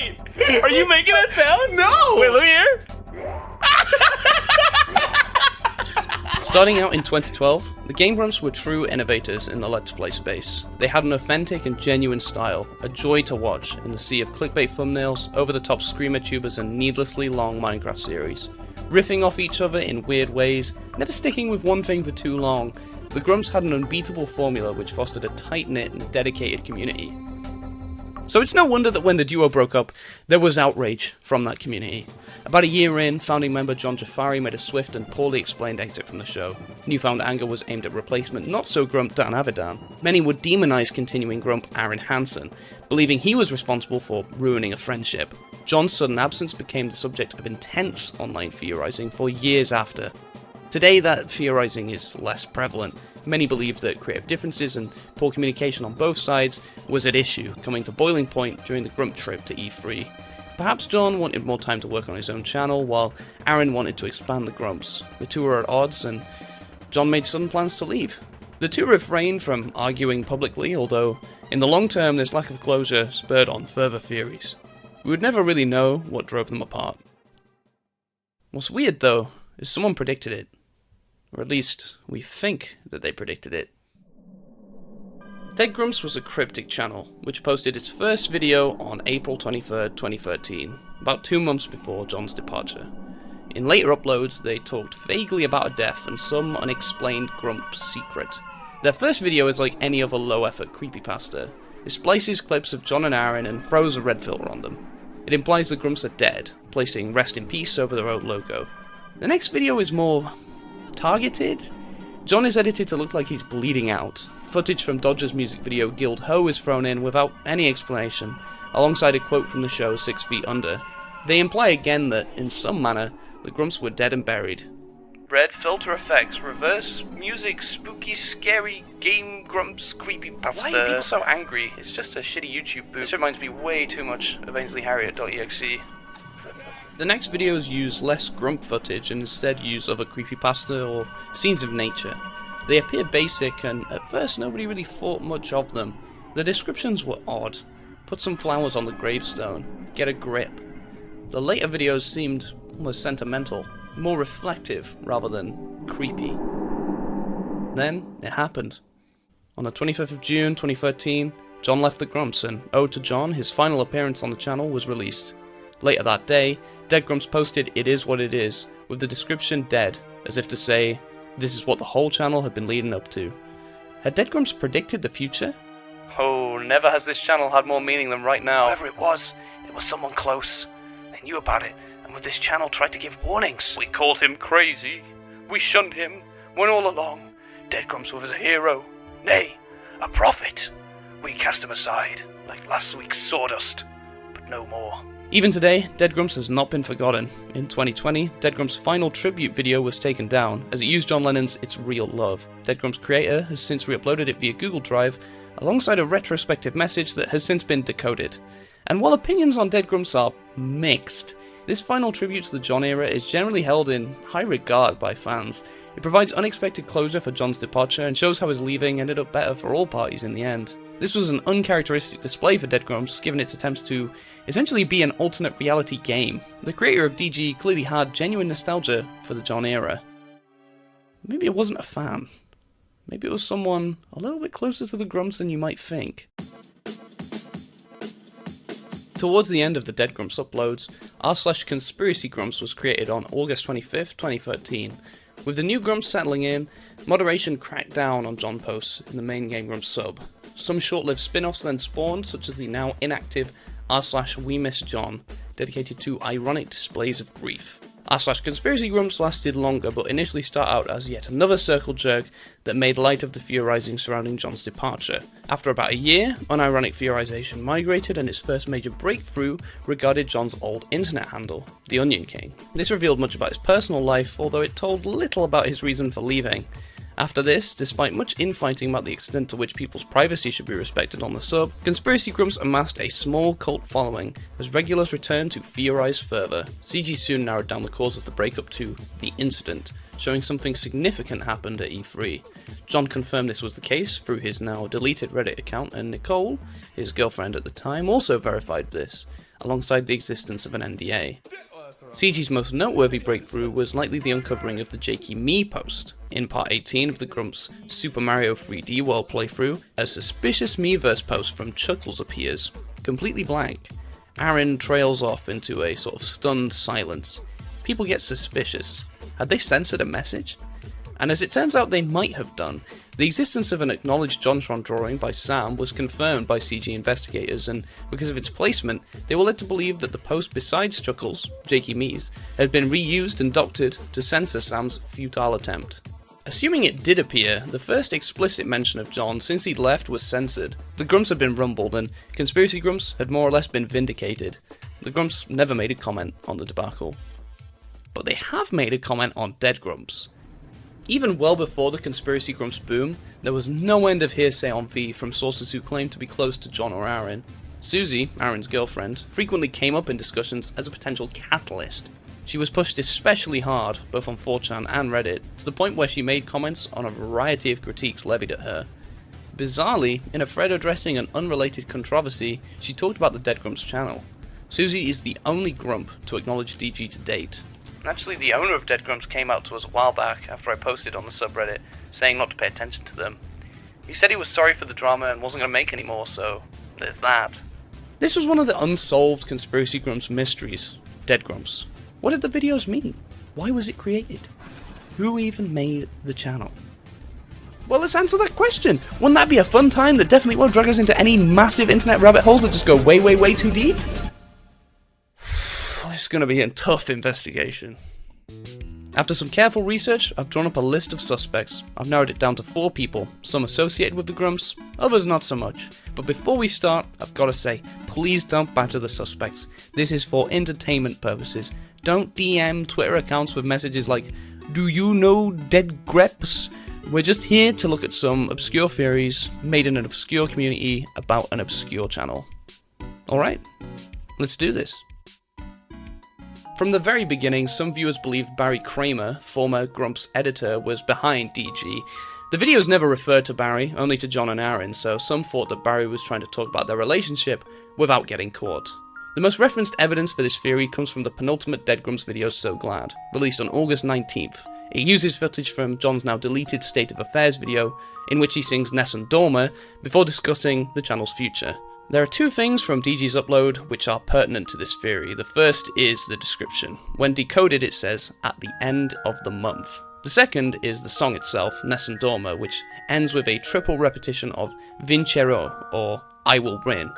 Wait, are you making that sound? No! Wait, let me hear. Starting out in 2012, the Game Grumps were true innovators in the Let's Play space. They had an authentic and genuine style, a joy to watch in the sea of clickbait thumbnails, over-the-top screamer tubers and needlessly long Minecraft series. Riffing off each other in weird ways, never sticking with one thing for too long, the Grumps had an unbeatable formula which fostered a tight-knit and dedicated community. So it's no wonder that when the duo broke up, there was outrage from that community. About a year in, founding member John Jafari made a swift and poorly explained exit from the show. Newfound anger was aimed at replacement not-so-grump Dan Avidan. Many would demonise continuing grump Aaron Hansen, believing he was responsible for ruining a friendship. John's sudden absence became the subject of intense online theorising for years after. Today that theorising is less prevalent. Many believe that creative differences and poor communication on both sides was at issue, coming to boiling point during the Grump trip to E3. Perhaps John wanted more time to work on his own channel, while Aaron wanted to expand the Grumps. The two were at odds, and John made sudden plans to leave. The two refrained from arguing publicly, although in the long term this lack of closure spurred on further theories. We would never really know what drove them apart. What's weird though, is someone predicted it. Or at least, we think that they predicted it. DEADGRUMPS was a cryptic channel, which posted its first video on April 23rd, 2013, about 2 months before John's departure. In later uploads, they talked vaguely about a death and some unexplained Grump secret. Their first video is like any other low-effort creepypasta. It splices clips of John and Aaron and throws a red filter on them. It implies the Grumps are dead, placing rest in peace over their old logo. The next video is more targeted. John is edited to look like he's bleeding out. Footage from Dodger's music video Guild Ho is thrown in without any explanation, alongside a quote from the show 6 Feet Under. They imply again that, in some manner, the Grumps were dead and buried. Red filter effects, reverse music, spooky, scary, Game Grumps, creepypasta. Why are people so angry? It's just a shitty YouTube booth. This reminds me way too much of AinsleyHarriet.exe. The next videos use less grump footage and instead use other creepypasta or scenes of nature. They appear basic and at first nobody really thought much of them. The descriptions were odd. Put some flowers on the gravestone. Get a grip. The later videos seemed almost sentimental, more reflective rather than creepy. Then it happened. On the 25th of June 2013, John left the Grumps and Ode to John, his final appearance on the channel, was released. Later that day, DEADGRUMPS posted "It is what it is," with the description dead, as if to say, this is what the whole channel had been leading up to. Had DEADGRUMPS predicted the future? Oh, never has this channel had more meaning than right now. Whoever it was someone close. They knew about it, and with this channel tried to give warnings. We called him crazy. We shunned him, when all along, DEADGRUMPS was a hero. Nay, a prophet. We cast him aside, like last week's sawdust, but no more. Even today, DEADGRUMPS has not been forgotten. In 2020, DEADGRUMPS' final tribute video was taken down, as it used John Lennon's It's Real Love. DEADGRUMPS' creator has since re-uploaded it via Google Drive, alongside a retrospective message that has since been decoded. And while opinions on DEADGRUMPS are mixed, this final tribute to the John era is generally held in high regard by fans. It provides unexpected closure for John's departure and shows how his leaving ended up better for all parties in the end. This was an uncharacteristic display for DEADGRUMPS, given its attempts to essentially be an alternate reality game. The creator of DG clearly had genuine nostalgia for the John era. Maybe it wasn't a fan. Maybe it was someone a little bit closer to the Grumps than you might think. Towards the end of the DEADGRUMPS uploads, r/ConspiracyGrumps was created on August 25th, 2013. With the new Grumps settling in, moderation cracked down on John posts in the main Game Grumps sub. Some short-lived spin-offs then spawned, such as the now inactive r/WeMissJohn, dedicated to ironic displays of grief. r/ConspiracyGrumps lasted longer, but initially started out as yet another circle jerk that made light of the theorising surrounding John's departure. After about a year, unironic theorisation migrated, and its first major breakthrough regarded John's old internet handle, The Onion King. This revealed much about his personal life, although it told little about his reason for leaving. After this, despite much infighting about the extent to which people's privacy should be respected on the sub, ConspiracyGrumps amassed a small cult following as regulars returned to theorise further. CG soon narrowed down the cause of the breakup to the incident, showing something significant happened at E3. John confirmed this was the case through his now deleted Reddit account, and Nicole, his girlfriend at the time, also verified this. alongside the existence of an NDA. CG's most noteworthy breakthrough was likely the uncovering of the Jakey Me post. In part 18 of the Grumps Super Mario 3D World playthrough, a suspicious Miiverse post from Chuckles appears, completely blank. Aaron trails off into a sort of stunned silence. People get suspicious. Had they censored a message? And as it turns out they might have done, the existence of an acknowledged JonTron drawing by Sam was confirmed by CG investigators, and because of its placement, they were led to believe that the post besides Chuckles, Jakey Me's, had been reused and doctored to censor Sam's futile attempt. Assuming it did appear, the first explicit mention of John since he'd left was censored. The Grumps had been rumbled, and Conspiracy Grumps had more or less been vindicated. The Grumps never made a comment on the debacle. But they have made a comment on DEADGRUMPS. Even well before the Conspiracy Grumps boom, there was no end of hearsay on V from sources who claimed to be close to John or Aaron. Suzy, Aaron's girlfriend, frequently came up in discussions as a potential catalyst. She was pushed especially hard, both on 4chan and Reddit, to the point where she made comments on a variety of critiques levied at her. Bizarrely, in a thread addressing an unrelated controversy, she talked about the DEADGRUMPS channel. Suzy is the only Grump to acknowledge DG to date. Actually, the owner of DEADGRUMPS came out to us a while back after I posted on the subreddit, saying not to pay attention to them. He said he was sorry for the drama and wasn't going to make any more, so there's that. This was one of the unsolved Conspiracy Grumps mysteries, DEADGRUMPS. What did the videos mean? Why was it created? Who even made the channel? Well, let's answer that question. Wouldn't that be a fun time that definitely won't drag us into any massive internet rabbit holes that just go way, way, way too deep? It's going to be a tough investigation. After some careful research, I've drawn up a list of suspects. I've narrowed it down to 4 people, some associated with the Grumps, others not so much. But before we start, I've got to say, please don't badger the suspects. This is for entertainment purposes. Don't DM Twitter accounts with messages like, "Do you know DEADGRUMPS?" We're just here to look at some obscure theories made in an obscure community about an obscure channel. Alright, let's do this. From the very beginning, some viewers believed Barry Kramer, former Grumps editor, was behind DG. The videos never referred to Barry, only to John and Aaron, so some thought that Barry was trying to talk about their relationship without getting caught. The most referenced evidence for this theory comes from the penultimate DEADGRUMPS video So Glad, released on August 19th. It uses footage from John's now deleted State of Affairs video, in which he sings Nessun Dorma before discussing the channel's future. There are 2 things from DG's upload which are pertinent to this theory. The first is the description. When decoded, it says, "at the end of the month." The second is the song itself, Nessun Dorma, which ends with a triple repetition of Vincerò, or I will win.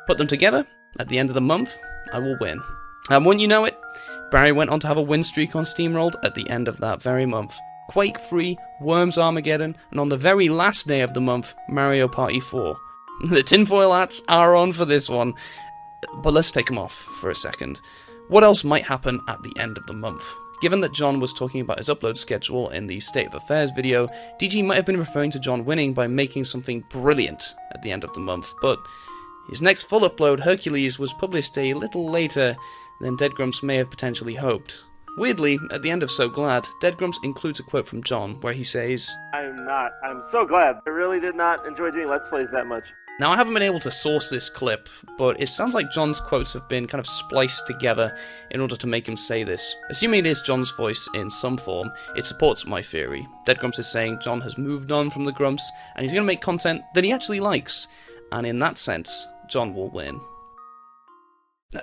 Put them together, at the end of the month, I will win. And wouldn't you know it, Barry went on to have a win streak on Steamrolled at the end of that very month. Quake 3, Worms Armageddon, and on the very last day of the month, Mario Party 4. The tinfoil hats are on for this one, but let's take them off for a second. What else might happen at the end of the month? Given that John was talking about his upload schedule in the State of Affairs video, DG might have been referring to John winning by making something brilliant at the end of the month, but his next full upload, Hercules, was published a little later than DEADGRUMPS may have potentially hoped. Weirdly, at the end of So Glad, DEADGRUMPS includes a quote from John, where he says, I'm so glad. I really did not enjoy doing Let's Plays that much. Now, I haven't been able to source this clip, but it sounds like John's quotes have been kind of spliced together in order to make him say this. Assuming it is John's voice in some form, it supports my theory. DEADGRUMPS is saying John has moved on from the Grumps, and he's going to make content that he actually likes, and in that sense, John will win.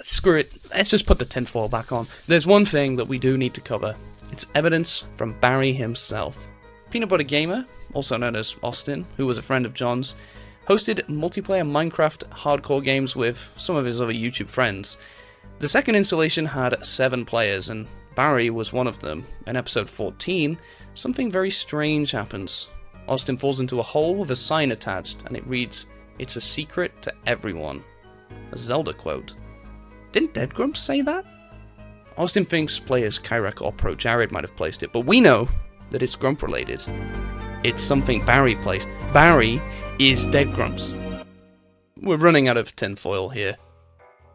Screw it, let's just put the tinfoil back on. There's one thing that we do need to cover. It's evidence from Barry himself. Peanut Butter Gamer, also known as Austin, who was a friend of John's, hosted multiplayer Minecraft hardcore games with some of his other YouTube friends. The second installation had 7 players, and Barry was one of them. In episode 14, something very strange happens. Austin falls into a hole with a sign attached, and it reads, "It's a secret to everyone." A Zelda quote. Didn't DEADGRUMPS say that? Austin thinks players Kyrek or Pro Jared might have placed it, but we know that it's Grump related. It's something Barry placed. Barry is DEADGRUMPS. We're running out of tinfoil here.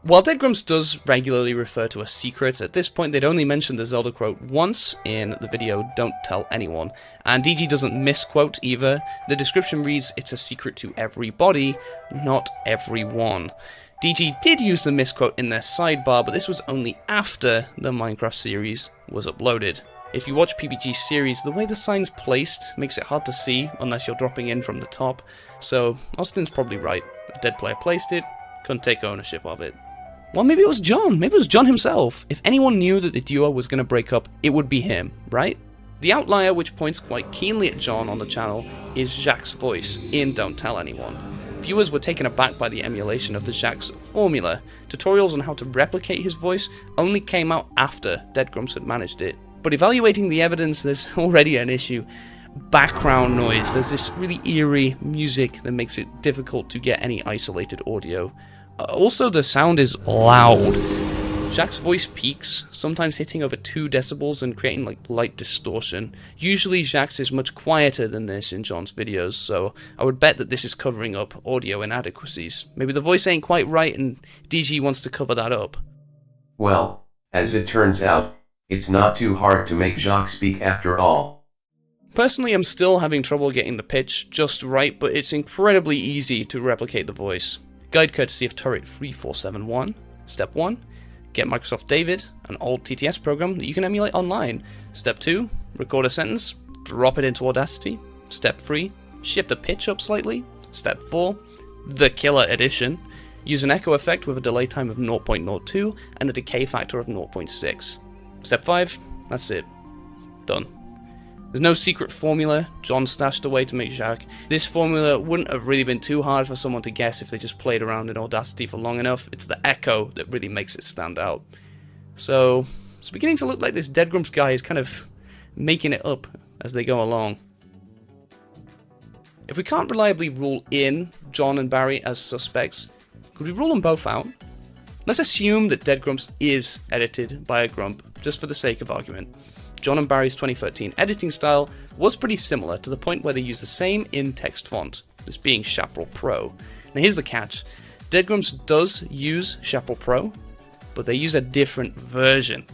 While DEADGRUMPS does regularly refer to a secret, at this point they'd only mentioned the Zelda quote once in the video Don't Tell Anyone, and DG doesn't misquote either. The description reads, "It's a secret to everybody, not everyone." DG did use the misquote in their sidebar, but this was only after the Minecraft series was uploaded. If you watch PBG's series, the way the sign's placed makes it hard to see unless you're dropping in from the top, so Austin's probably right. A dead player placed it, couldn't take ownership of it. Well, maybe it was John. Maybe it was John himself. If anyone knew that the duo was going to break up, it would be him, right? The outlier, which points quite keenly at John on the channel, is Jacques' voice in Don't Tell Anyone. Viewers were taken aback by the emulation of the Jacques formula. Tutorials on how to replicate his voice only came out after DEADGRUMPS had managed it. But evaluating the evidence, there's already an issue. Background noise. There's this really eerie music that makes it difficult to get any isolated audio. Also, the sound is loud. Jacques' voice peaks, sometimes hitting over 2 decibels and creating like light distortion. Usually Jacques is much quieter than this in John's videos, so I would bet that this is covering up audio inadequacies. Maybe the voice ain't quite right and DG wants to cover that up. Well, as it turns out, it's not too hard to make Jacques speak after all. Personally, I'm still having trouble getting the pitch just right, but it's incredibly easy to replicate the voice. Guide courtesy of Turret 3471. Step 1. Get Microsoft David, an old TTS program that you can emulate online. Step 2. Record a sentence, drop it into Audacity. Step 3. Shift the pitch up slightly. Step 4. The killer edition. Use an echo effect with a delay time of 0.02 and a decay factor of 0.6. Step 5. That's it. Done. There's no secret formula John stashed away to make Jacques. This formula wouldn't have really been too hard for someone to guess if they just played around in Audacity for long enough. It's the echo that really makes it stand out. So, it's beginning to look like this DEADGRUMPS guy is kind of making it up as they go along. If we can't reliably rule in John and Barry as suspects, could we rule them both out? Let's assume that DEADGRUMPS is edited by a grump, just for the sake of argument. John and Barry's 2013 editing style was pretty similar to the point where they use the same in-text font, this being CHAPARRAL Pro. Now here's the catch. DEADGRUMPS does use CHAPARRAL Pro, but they use a different version.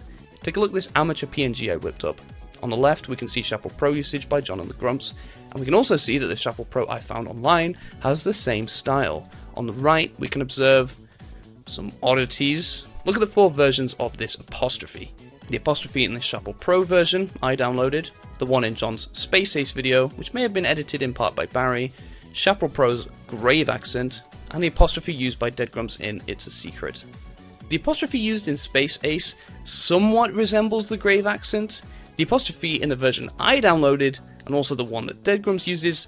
Take a look at this amateur PNG I whipped up. On the left we can see CHAPARRAL Pro usage by John and the Grumps, and we can also see that the CHAPARRAL Pro I found online has the same style. On the right we can observe some oddities. Look at the 4 versions of this apostrophe. The apostrophe in the CHAPARRAL Pro version I downloaded, the one in John's Space Ace video, which may have been edited in part by Barry, CHAPARRAL Pro's grave accent, and the apostrophe used by DEADGRUMPS in It's a Secret. The apostrophe used in Space Ace somewhat resembles the grave accent. The apostrophe in the version I downloaded, and also the one that DEADGRUMPS uses,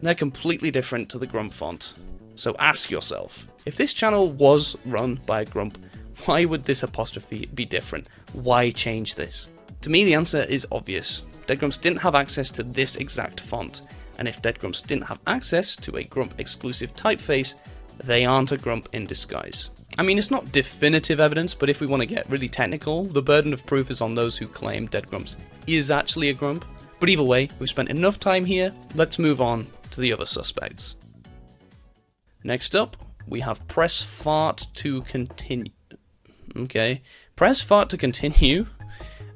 they're completely different to the grump font. So ask yourself, if this channel was run by a grump, why would this apostrophe be different? Why change this? To me, the answer is obvious. DEADGRUMPS didn't have access to this exact font, and if DEADGRUMPS didn't have access to a grump exclusive typeface, they aren't a grump in disguise. I mean, it's not definitive evidence, but if we want to get really technical, the burden of proof is on those who claim DEADGRUMPS is actually a grump. But either way, we've spent enough time here, let's move on to the other suspects. Next up, we have PRESSFART to continue. Okay, PRESSFART to continue.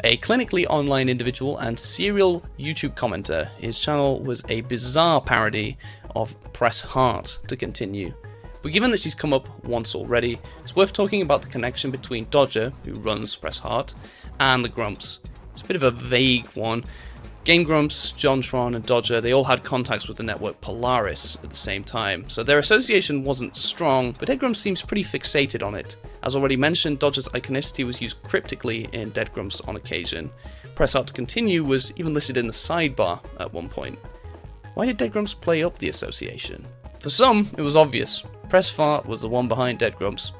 A clinically online individual and serial YouTube commenter. His channel was a bizarre parody of PRESSHART to continue. But given that she's come up once already, it's worth talking about the connection between Dodger, who runs PRESSHART, and the Grumps. It's a bit of a vague one. Game Grumps, JonTron, and Dodger, they all had contacts with the network Polaris at the same time, so their association wasn't strong, but DEADGRUMPS seems pretty fixated on it. As already mentioned, Dodger's iconicity was used cryptically in DEADGRUMPS on occasion. PRESSFART to continue was even listed in the sidebar at one point. Why did DEADGRUMPS play up the association? For some, it was obvious. PRESSFART was the one behind DEADGRUMPS.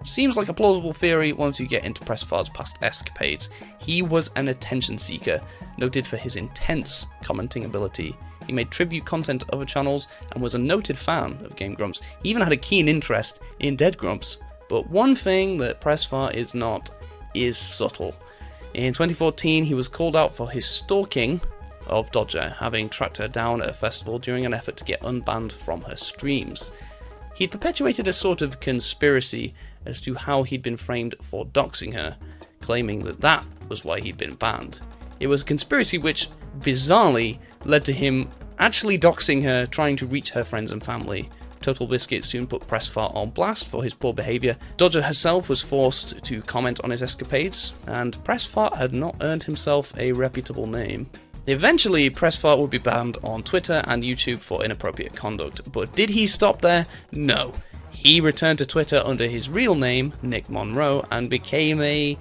Seems like a plausible theory once you get into PRESSFART's past escapades. He was an attention seeker, noted for his intense commenting ability. He made tribute content to other channels and was a noted fan of Game Grumps. He even had a keen interest in DEADGRUMPS. But one thing that PRESSFART is not is subtle. In 2014, he was called out for his stalking of Dodger, having tracked her down at a festival during an effort to get unbanned from her streams. He'd perpetuated a sort of conspiracy as to how he'd been framed for doxing her, claiming that that was why he'd been banned. It was a conspiracy which, bizarrely, led to him actually doxing her, trying to reach her friends and family. Total Biscuit soon put PRESSFART on blast for his poor behaviour. Dodger herself was forced to comment on his escapades, and PRESSFART had not earned himself a reputable name. Eventually, PRESSFART would be banned on Twitter and YouTube for inappropriate conduct, but did he stop there? No. He returned to Twitter under his real name, Nick Monroe, and became a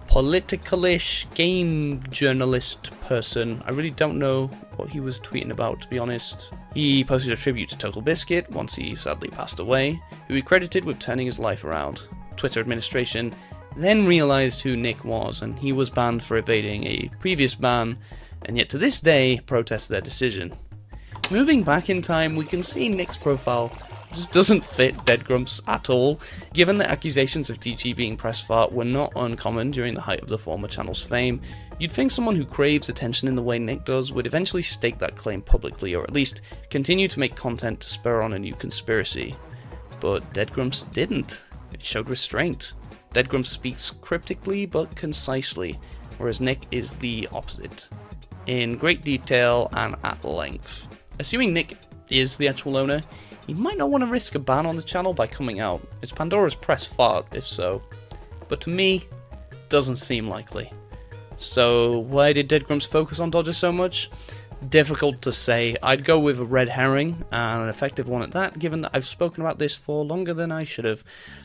political-ish game journalist person. I really don't know what he was tweeting about, to be honest. He posted a tribute to Total Biscuit once he sadly passed away, who he credited with turning his life around. Twitter administration then realized who Nick was, and he was banned for evading a previous ban, and yet to this day protests their decision. Moving back in time, we can see Nick's profile just doesn't fit DEADGRUMPS at all, given that accusations of DG being PRESSFART were not uncommon during the height of the former channel's fame. You'd think someone who craves attention in the way Nick does would eventually stake that claim publicly, or at least continue to make content to spur on a new conspiracy. But DEADGRUMPS didn't. It showed restraint. DEADGRUMPS speaks cryptically but concisely, whereas Nick is the opposite, in great detail and at length. Assuming Nick is the actual owner, he might not want to risk a ban on the channel by coming out. It's Pandora's PRESSFART if so, but to me, doesn't seem likely. So why did DEADGRUMPS focus on Dodger so much? Difficult to say. I'd go with a red herring, and an effective one at that, given that I've spoken about this for longer than I should have.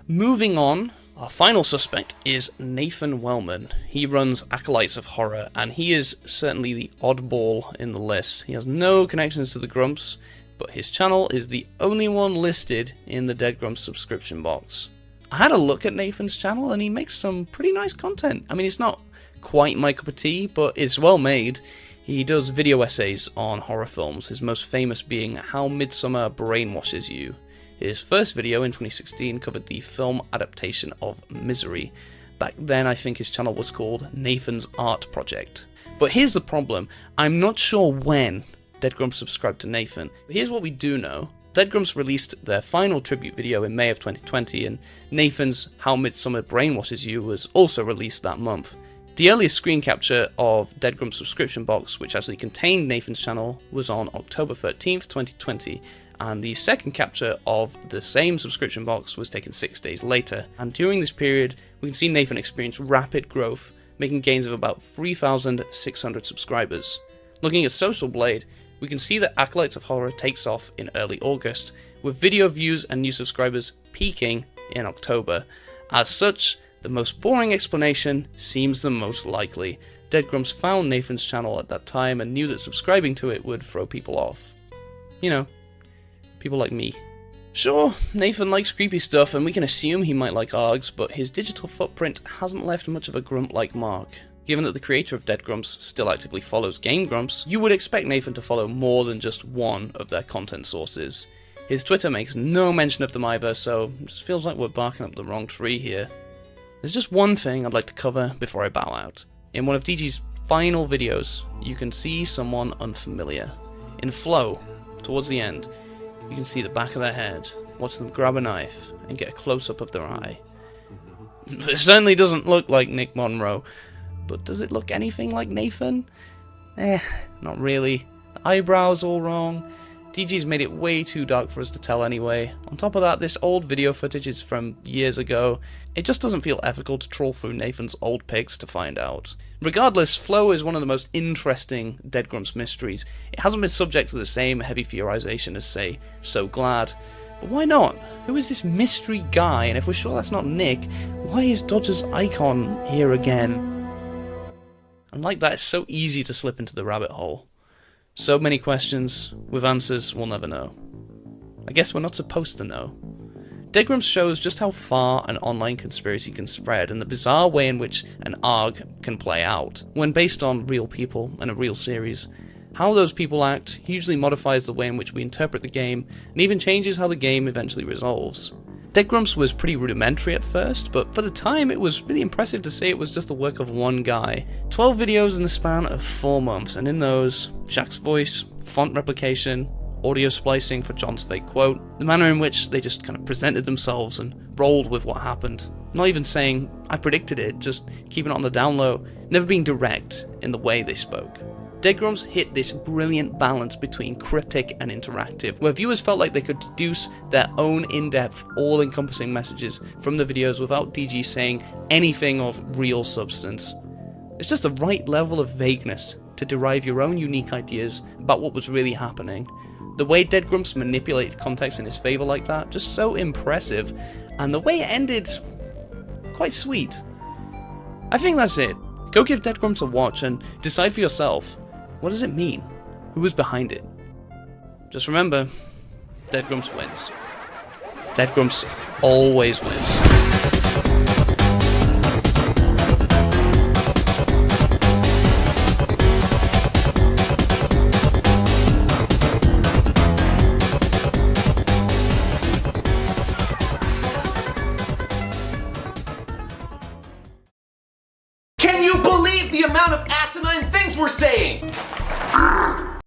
Moving on, our final suspect is Nathan Wellman. He runs Acolytes of Horror, and he is certainly the oddball in the list. He has no connections to the Grumps, but his channel is the only one listed in the DEADGRUMPS subscription box. I had a look at Nathan's channel, and he makes some pretty nice content. I mean, it's not quite my cup of tea, but it's well made. He does video essays on horror films, his most famous being How Midsommar Brainwashes You. His first video in 2016 covered the film adaptation of Misery. Back then I think his channel was called Nathan's Art Project. But here's the problem, I'm not sure when DEADGRUMPS subscribed to Nathan. But here's what we do know. DEADGRUMPS released their final tribute video in May of 2020, and Nathan's How Midsommar Brainwashes You was also released that month. The earliest screen capture of DEADGRUMPS subscription box, which actually contained Nathan's channel, was on October 13th, 2020, and the second capture of the same subscription box was taken 6 days later. And during this period, we can see Nathan experience rapid growth, making gains of about 3,600 subscribers. Looking at Social Blade, we can see that Acolytes of Horror takes off in early August, with video views and new subscribers peaking in October. As such, the most boring explanation seems the most likely. DEADGRUMPS found Nathan's channel at that time and knew that subscribing to it would throw people off. You know, people like me. Sure, Nathan likes creepy stuff and we can assume he might like ARGs, but his digital footprint hasn't left much of a grump-like mark. Given that the creator of DEADGRUMPS still actively follows Game Grumps, you would expect Nathan to follow more than just one of their content sources. His Twitter makes no mention of them either, so it just feels like we're barking up the wrong tree here. There's just one thing I'd like to cover before I bow out. In one of DG's final videos, you can see someone unfamiliar. In Flow, towards the end, you can see the back of their head, watch them grab a knife, and get a close-up of their eye. It certainly doesn't look like Nick Monroe, but does it look anything like Nathan? Not really. The eyebrows all wrong. DG's made it way too dark for us to tell anyway. On top of that, this old video footage is from years ago. It just doesn't feel ethical to trawl through Nathan's old pics to find out. Regardless, Flow is one of the most interesting DEADGRUMPS mysteries. It hasn't been subject to the same heavy theorization as, say, So Glad. But why not? Who is this mystery guy? And if we're sure that's not Nick, why is Dodger's icon here again? And like that, it's so easy to slip into the rabbit hole. So many questions, with answers we'll never know. I guess we're not supposed to know. DEADGRUMPS shows just how far an online conspiracy can spread, and the bizarre way in which an ARG can play out, when based on real people and a real series. How those people act hugely modifies the way in which we interpret the game, and even changes how the game eventually resolves. DEADGRUMPS was pretty rudimentary at first, but for the time it was really impressive to say it was just the work of one guy. 12 videos in the span of 4 months, and in those, Shaq's voice, font replication, audio splicing for John's fake quote, the manner in which they just kind of presented themselves and rolled with what happened. Not even saying, I predicted it, just keeping it on the down low, never being direct in the way they spoke. DEADGRUMPS hit this brilliant balance between cryptic and interactive, where viewers felt like they could deduce their own in-depth, all-encompassing messages from the videos without DG saying anything of real substance. It's just the right level of vagueness to derive your own unique ideas about what was really happening. The way DEADGRUMPS manipulated context in his favour like that, just so impressive, and the way it ended, quite sweet. I think that's it. Go give DEADGRUMPS a watch and decide for yourself. What does it mean? Who was behind it? Just remember, DEADGRUMPS wins. DEADGRUMPS always wins.